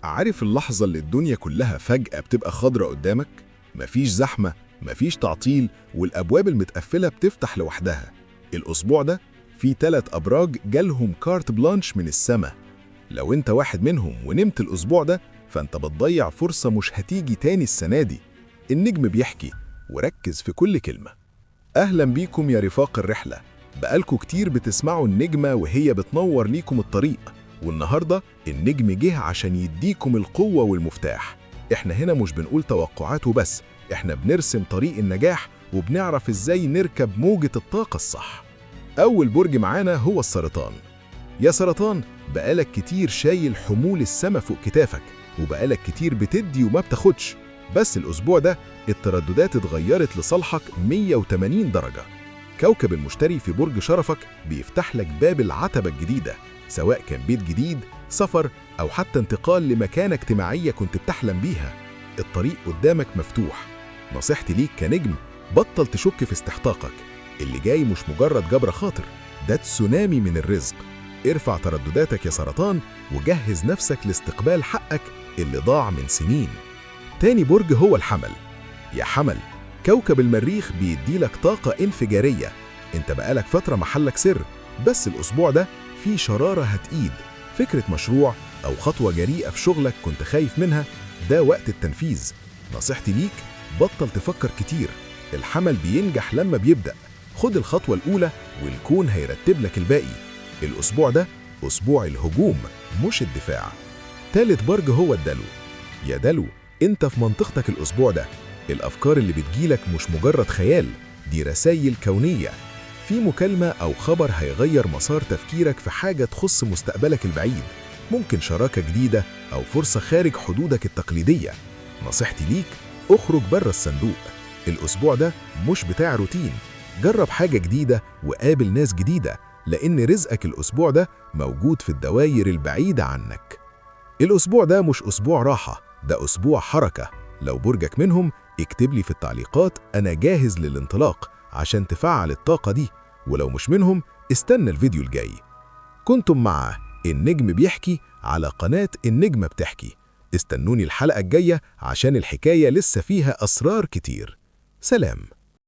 عارف اللحظة اللي الدنيا كلها فجأة بتبقى خضرة قدامك؟ مفيش زحمة، مفيش تعطيل، والأبواب المتقفلة بتفتح لوحدها. الأسبوع ده في 3 أبراج جالهم كارت بلانش من السما. لو أنت واحد منهم ونمت الأسبوع ده فأنت بتضيع فرصة مش هتيجي تاني السنة دي. النجم بيحكي، وركز في كل كلمة. أهلا بيكم يا رفاق الرحلة. بقالكوا كتير بتسمعوا النجمة وهي بتنور ليكم الطريق، والنهاردة النجم جه عشان يديكم القوة والمفتاح. احنا هنا مش بنقول توقعات وبس، احنا بنرسم طريق النجاح وبنعرف ازاي نركب موجة الطاقة الصح. أول برج معانا هو السرطان. يا سرطان، بقالك كتير شايل حمول السما فوق كتافك، وبقالك كتير بتدي وما بتاخدش. بس الأسبوع ده الترددات اتغيرت لصالحك 180 درجة. كوكب المشتري في برج شرفك بيفتح لك باب العتبة الجديدة، سواء كان بيت جديد، سفر، أو حتى انتقال لمكانة اجتماعية كنت بتحلم بيها. الطريق قدامك مفتوح. نصيحتي ليك كنجم، بطل تشك في استحقاقك. اللي جاي مش مجرد جبر خاطر، ده تسونامي من الرزق. ارفع تردداتك يا سرطان وجهز نفسك لاستقبال حقك اللي ضاع من سنين. تاني برج هو الحمل. يا حمل، كوكب المريخ بيديلك طاقة انفجارية. انت بقالك فترة محلك سر، بس الأسبوع ده في شرارة هتقيد. فكرة مشروع أو خطوة جريئة في شغلك كنت خايف منها، ده وقت التنفيذ. نصيحتي ليك، بطل تفكر كتير. الحمل بينجح لما بيبدأ. خد الخطوة الأولى والكون هيرتب لك الباقي. الأسبوع ده أسبوع الهجوم مش الدفاع. تالت برج هو الدلو. يا دلو، انت في منطقتك الأسبوع ده. الأفكار اللي بتجيلك مش مجرد خيال، دي رسائل كونية. في مكالمة أو خبر هيغير مسار تفكيرك في حاجة تخص مستقبلك البعيد. ممكن شراكة جديدة أو فرصة خارج حدودك التقليدية. نصيحتي ليك، اخرج بره الصندوق. الأسبوع ده مش بتاع روتين. جرب حاجة جديدة وقابل ناس جديدة، لأن رزقك الأسبوع ده موجود في الدواير البعيدة عنك. الأسبوع ده مش أسبوع راحة، ده أسبوع حركة. لو برجك منهم اكتب لي في التعليقات أنا جاهز للانطلاق عشان تفعل الطاقة دي، ولو مش منهم استنى الفيديو الجاي. كنتم مع النجم بيحكي على قناة النجمة بتحكي. استنوني الحلقة الجاية عشان الحكاية لسه فيها أسرار كتير. سلام.